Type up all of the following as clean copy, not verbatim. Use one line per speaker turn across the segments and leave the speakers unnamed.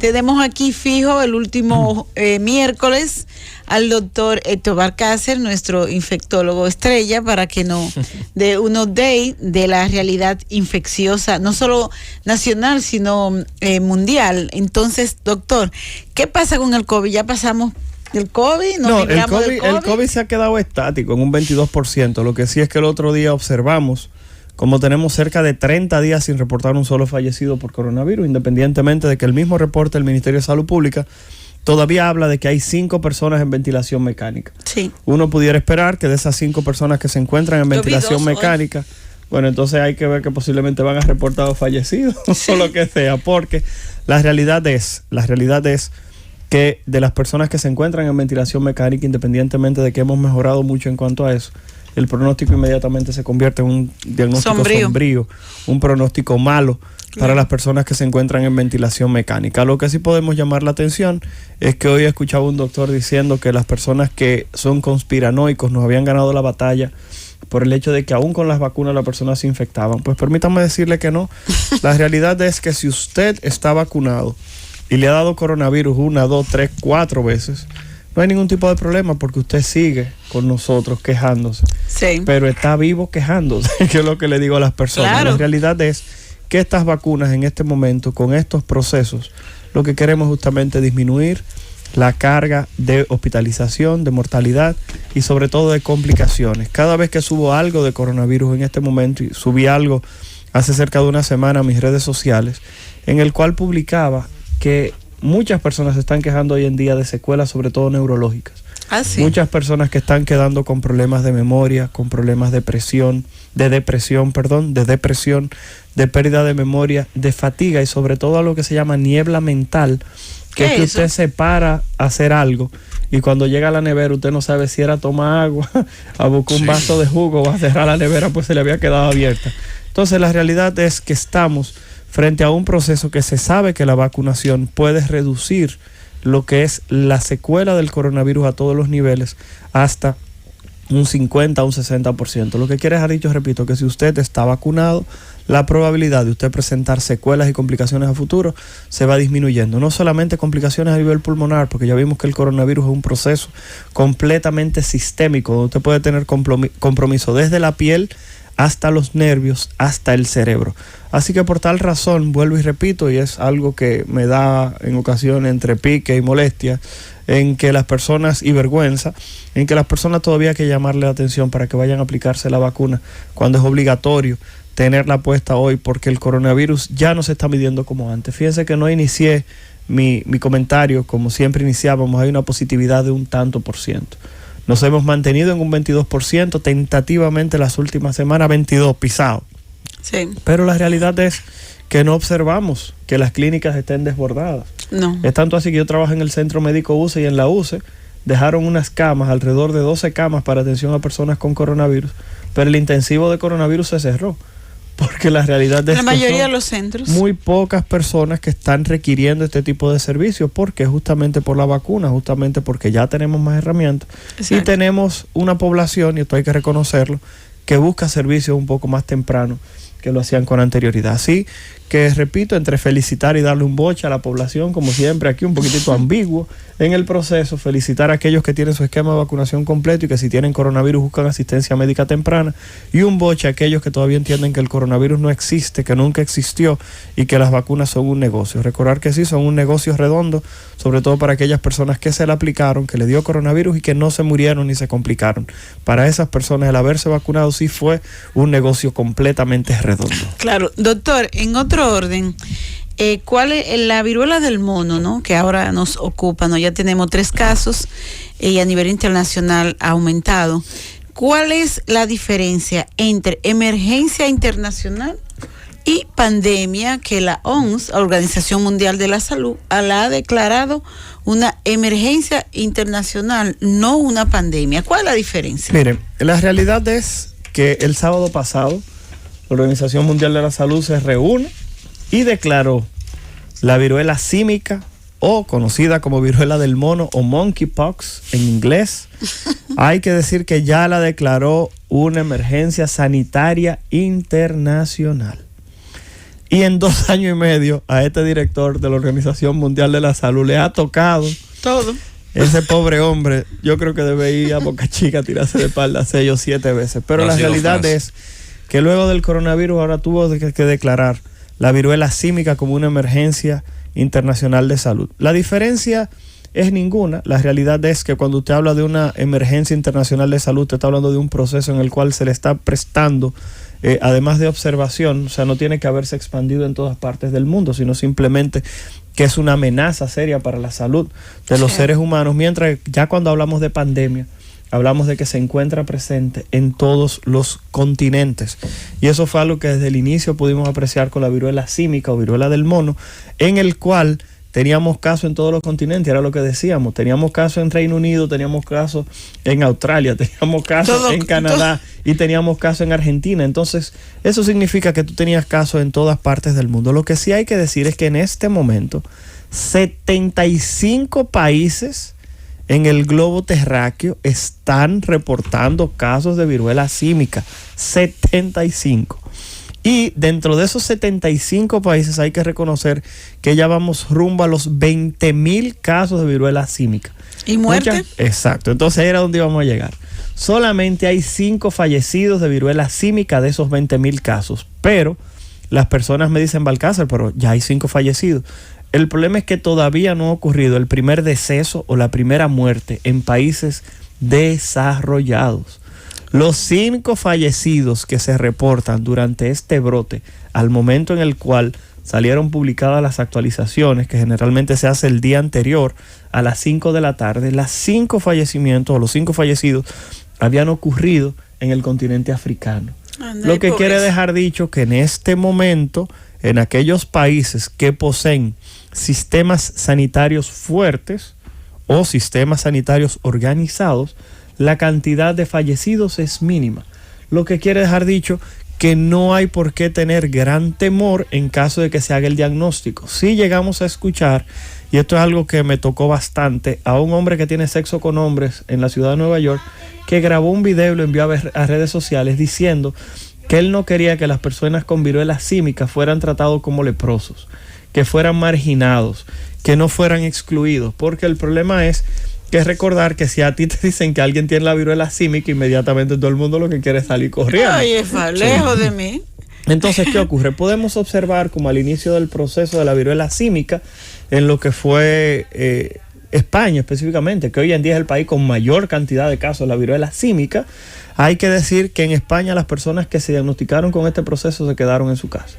Tenemos aquí fijo el último miércoles al doctor Héctor Balcácer, nuestro infectólogo estrella, para que nos dé un update de la realidad infecciosa, no solo nacional, sino mundial. Entonces, doctor, ¿qué pasa con el COVID? ¿Ya pasamos del COVID?
No, el COVID se ha quedado estático en un 22%. Lo que sí es que el otro día observamos como tenemos cerca de 30 días sin reportar un solo fallecido por coronavirus, independientemente de que el mismo reporte del Ministerio de Salud Pública todavía habla de que hay 5 personas en ventilación mecánica.
Sí.
Uno pudiera esperar que de esas 5 personas que se encuentran en ventilación mecánica, bueno, entonces hay que ver que posiblemente van a reportar fallecidos, sí, o lo que sea, porque la realidad es que de las personas que se encuentran en ventilación mecánica, independientemente de que hemos mejorado mucho en cuanto a eso, el pronóstico inmediatamente se convierte en un diagnóstico sombrío, un pronóstico malo para las personas que se encuentran en ventilación mecánica. Lo que sí podemos llamar la atención es que hoy he escuchado a un doctor diciendo que las personas que son conspiranoicos nos habían ganado la batalla por el hecho de que aún con las vacunas las personas se infectaban. Pues permítame decirle que no. La realidad es que si usted está vacunado y le ha dado coronavirus 1, 2, 3, 4 veces, no hay ningún tipo de problema porque usted sigue con nosotros quejándose.
Sí.
Pero está vivo quejándose, que es lo que le digo a las personas.
Claro.
La realidad es que estas vacunas en este momento, con estos procesos, lo que queremos justamente es disminuir la carga de hospitalización, de mortalidad y sobre todo de complicaciones. Cada vez que subo algo de coronavirus en este momento, y subí algo hace cerca de una semana a mis redes sociales, en el cual publicaba que muchas personas se están quejando hoy en día de secuelas, sobre todo neurológicas.
Sí.
Muchas personas que están quedando con problemas de memoria, con problemas de depresión, de pérdida de memoria, de fatiga y sobre todo a lo que se llama niebla mental, que es que usted se para a hacer algo y cuando llega a la nevera usted no sabe si era tomar agua, a buscar un vaso de jugo o a cerrar la nevera pues se le había quedado abierta. Entonces la realidad es que estamos frente a un proceso que se sabe que la vacunación puede reducir lo que es la secuela del coronavirus a todos los niveles hasta un 50 a un 60%. Lo que quiere dejar dicho, repito, que si usted está vacunado, la probabilidad de usted presentar secuelas y complicaciones a futuro se va disminuyendo. No solamente complicaciones a nivel pulmonar, porque ya vimos que el coronavirus es un proceso completamente sistémico, donde usted puede tener compromiso desde la piel hasta los nervios, hasta el cerebro. Así que por tal razón, vuelvo y repito, y es algo que me da en ocasiones entre pique y molestia, en que las personas, y vergüenza, en que las personas todavía hay que llamarle la atención para que vayan a aplicarse la vacuna cuando es obligatorio tenerla puesta hoy, porque el coronavirus ya no se está midiendo como antes. Fíjense que no inicié mi comentario como siempre iniciábamos, hay una positividad de un tanto por ciento. Nos hemos mantenido en un 22%, tentativamente las últimas semanas 22 pisados.
Sí.
Pero la realidad es que no observamos que las clínicas estén desbordadas.
No.
Es tanto así que yo trabajo en el Centro Médico UCE y en la UCE dejaron unas camas, alrededor de 12 camas para atención a personas con coronavirus, pero el intensivo de coronavirus se cerró. Porque la realidad es
la
que
mayoría
son
de los centros,
muy pocas personas que están requiriendo este tipo de servicios, porque justamente por la vacuna, justamente porque ya tenemos más herramientas. Exacto. Y tenemos una población, y esto hay que reconocerlo, que busca servicios un poco más temprano que lo hacían con anterioridad. Así que, repito, entre felicitar y darle un boche a la población, como siempre, aquí un poquitito ambiguo en el proceso, felicitar a aquellos que tienen su esquema de vacunación completo y que si tienen coronavirus buscan asistencia médica temprana, y un boche a aquellos que todavía entienden que el coronavirus no existe, que nunca existió y que las vacunas son un negocio. Recordar que sí, son un negocio redondo, sobre todo para aquellas personas que se la aplicaron, que le dio coronavirus y que no se murieron ni se complicaron. Para esas personas el haberse vacunado sí fue un negocio completamente redondo.
Claro, doctor, en otro orden, ¿cuál es la viruela del mono, ¿no? Que ahora nos ocupa, ¿no? Ya tenemos 3 casos y a nivel internacional ha aumentado. ¿Cuál es la diferencia entre emergencia internacional y pandemia que la OMS, Organización Mundial de la Salud, la ha declarado una emergencia internacional, no una pandemia? ¿Cuál es la diferencia?
Miren, la realidad es que el sábado pasado la Organización Mundial de la Salud se reúne y declaró la viruela símica, o conocida como viruela del mono o monkeypox en inglés. Hay que decir que ya la declaró una emergencia sanitaria internacional. Y en 2 años y medio a este director de la Organización Mundial de la Salud le ha tocado
todo.
Ese pobre hombre, yo creo que debe ir a Boca Chica a tirarse de espalda 6 o 7 veces. Pero no, la realidad es que luego del coronavirus ahora tuvo que declarar la viruela símica como una emergencia internacional de salud. La diferencia es ninguna. La realidad es que cuando usted habla de una emergencia internacional de salud, usted está hablando de un proceso en el cual se le está prestando, además de observación, o sea, no tiene que haberse expandido en todas partes del mundo, sino simplemente que es una amenaza seria para la salud de los seres humanos, mientras ya cuando hablamos de pandemia, hablamos de que se encuentra presente en todos los continentes. Y eso fue algo que desde el inicio pudimos apreciar con la viruela símica o viruela del mono, en el cual teníamos casos en todos los continentes, era lo que decíamos, teníamos casos en Reino Unido, teníamos casos en Australia, teníamos casos en Canadá y teníamos casos en Argentina. Entonces, eso significa que tú tenías casos en todas partes del mundo. Lo que sí hay que decir es que en este momento, 75 países en el globo terráqueo están reportando casos de viruela símica. 75. Y dentro de esos 75 países hay que reconocer que ya vamos rumbo a los 20,000 casos de viruela símica.
¿Y muerte?
Exacto, entonces ahí era donde íbamos a llegar. Solamente hay 5 fallecidos de viruela símica de esos 20,000 casos, pero las personas me dicen, Balcázar, pero ya hay 5 fallecidos. El problema es que todavía no ha ocurrido el primer deceso o la primera muerte en países desarrollados. Los 5 fallecidos que se reportan durante este brote, al momento en el cual salieron publicadas las actualizaciones, que generalmente se hace el día anterior a las 5 de la tarde, los 5 fallecidos habían ocurrido en el continente africano. Lo que quiere dejar dicho que en este momento, en aquellos países que poseen sistemas sanitarios fuertes o sistemas sanitarios organizados, la cantidad de fallecidos es mínima. Lo que quiere dejar dicho que no hay por qué tener gran temor en caso de que se haga el diagnóstico. Si llegamos a escuchar, y esto es algo que me tocó bastante, a un hombre que tiene sexo con hombres en la ciudad de Nueva York, que grabó un video y lo envió a redes sociales diciendo que él no quería que las personas con viruela símica fueran tratados como leprosos, que fueran marginados, que no fueran excluidos, porque el problema es que recordar que si a ti te dicen que alguien tiene la viruela símica, inmediatamente todo el mundo lo que quiere es salir corriendo.
Ay, es lejos de mí.
Entonces, ¿qué ocurre? Podemos observar como al inicio del proceso de la viruela símica, en lo que fue España específicamente, que hoy en día es el país con mayor cantidad de casos de la viruela símica, hay que decir que en España las personas que se diagnosticaron con este proceso se quedaron en su casa.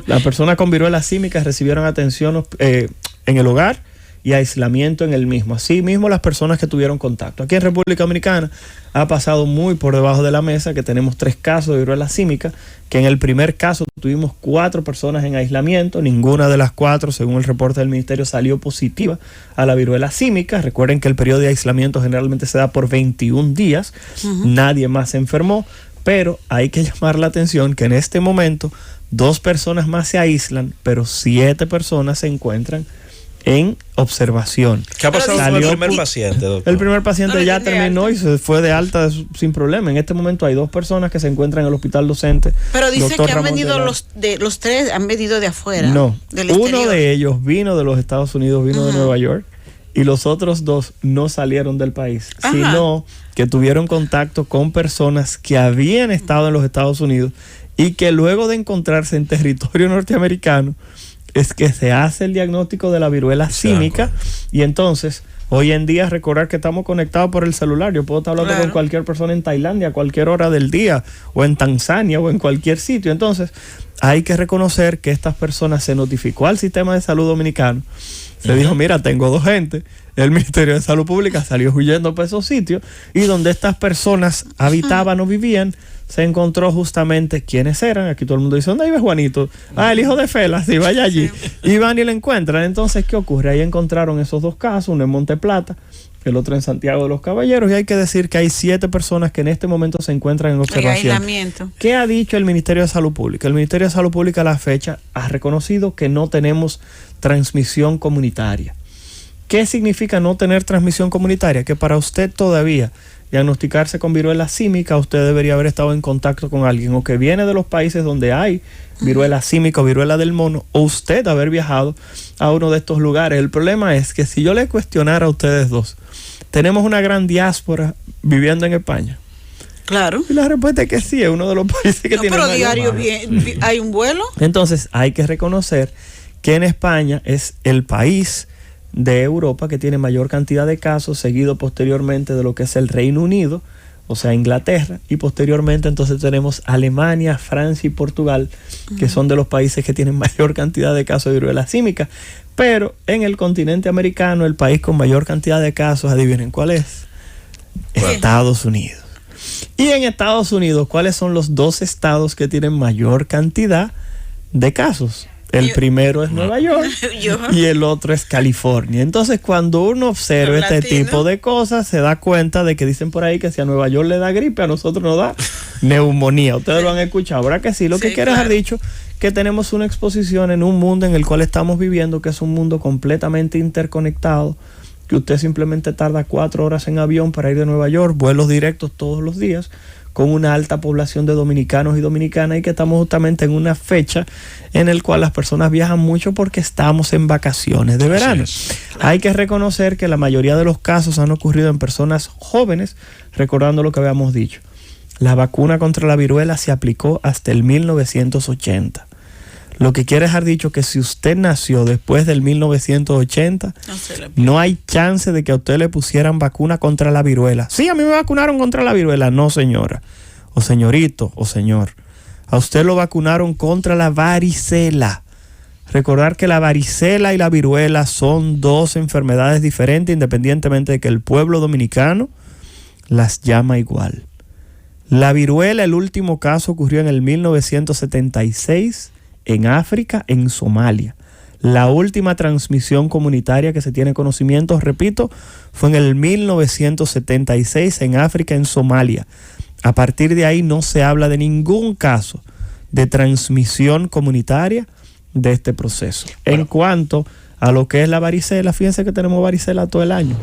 Las personas con viruela símica recibieron atención en el hogar y aislamiento en el mismo. Así mismo las personas que tuvieron contacto. Aquí en República Dominicana ha pasado muy por debajo de la mesa que tenemos 3 casos de viruela símica, que en el primer caso tuvimos 4 personas en aislamiento, ninguna de las 4, según el reporte del ministerio, salió positiva a la viruela símica. Recuerden que el periodo de aislamiento generalmente se da por 21 días, nadie más se enfermó, pero hay que llamar la atención que en este momento 2 personas más se aíslan, pero 7 personas se encuentran en observación.
¿Qué ha pasado con el primer paciente, doctor?
El primer paciente ya terminó y se fue de alta sin problema. En este momento hay 2 personas que se encuentran en el hospital docente.
Pero dice que han venido los 3 han venido de afuera.
No,
del
uno
exterior.
de ellos vino de los Estados Unidos, vino de Nueva York, y los otros 2 no salieron del país, sino que tuvieron contacto con personas que habían estado en los Estados Unidos y que luego de encontrarse en territorio norteamericano es que se hace el diagnóstico de la viruela símica. Y entonces, hoy en día, recordar que estamos conectados por el celular. Yo puedo estar hablando con cualquier persona en Tailandia a cualquier hora del día, o en Tanzania, o en cualquier sitio. Entonces, hay que reconocer que estas personas se notificó al sistema de salud dominicano. Se dijo, mira, tengo 2 gente. El Ministerio de Salud Pública salió huyendo para esos sitios, y donde estas personas habitaban o vivían, se encontró justamente quiénes eran. Aquí todo el mundo dice, ¿dónde vive Juanito? Ah, el hijo de Fela, sí, vaya allí. Y van y lo encuentran. Entonces, ¿qué ocurre? Ahí encontraron esos 2 casos, uno en Monte Plata, el otro en Santiago de los Caballeros, y hay que decir que hay 7 personas que en este momento se encuentran en observación. ¿Qué ha dicho el Ministerio de Salud Pública? El Ministerio de Salud Pública a la fecha ha reconocido que no tenemos transmisión comunitaria. ¿Qué significa no tener transmisión comunitaria? Que para usted todavía diagnosticarse con viruela símica, usted debería haber estado en contacto con alguien o que viene de los países donde hay viruela símica o viruela del mono, o usted haber viajado a uno de estos lugares. El problema es que si yo le cuestionara a ustedes dos, tenemos una gran diáspora viviendo en España.
Claro.
Y la respuesta es que sí, es uno de los países que tiene
pero
mayor
diario hay un vuelo.
Entonces hay que reconocer que en España es el país de Europa que tiene mayor cantidad de casos, seguido posteriormente de lo que es el Reino Unido, o sea, Inglaterra, y posteriormente entonces tenemos Alemania, Francia y Portugal, que son de los países que tienen mayor cantidad de casos de viruela símica. Pero en el continente americano, el país con mayor cantidad de casos, adivinen cuál es. Estados Unidos. Y en Estados Unidos, ¿cuáles son los 2 estados que tienen mayor cantidad de casos? El primero es Nueva York y el otro es California. Entonces, cuando uno observa este tipo de cosas, se da cuenta de que dicen por ahí que si a Nueva York le da gripe, a nosotros nos da neumonía. Ustedes lo han escuchado, ¿verdad que sí? Lo que quiere dejar dicho que tenemos una exposición en un mundo en el cual estamos viviendo, que es un mundo completamente interconectado, que usted simplemente tarda 4 horas en avión para ir de Nueva York, vuelos directos todos los días, con una alta población de dominicanos y dominicanas, y que estamos justamente en una fecha en la cual las personas viajan mucho porque estamos en vacaciones de verano. Hay que reconocer que la mayoría de los casos han ocurrido en personas jóvenes, recordando lo que habíamos dicho. La vacuna contra la viruela se aplicó hasta el 1980. Lo que quiere dejar dicho que si usted nació después del 1980, no hay chance de que a usted le pusieran vacuna contra la viruela. Sí, a mí me vacunaron contra la viruela. No, señora, o señorito, o señor. A usted lo vacunaron contra la varicela. Recordar que la varicela y la viruela son 2 enfermedades diferentes, independientemente de que el pueblo dominicano las llama igual. La viruela, el último caso ocurrió en el 1976 en África, en Somalia. La última transmisión comunitaria que se tiene conocimiento, repito, fue en el 1976 en África, en Somalia. A partir de ahí no se habla de ningún caso de transmisión comunitaria de este proceso. Bueno. En cuanto a lo que es la varicela, fíjense que tenemos varicela todo el año.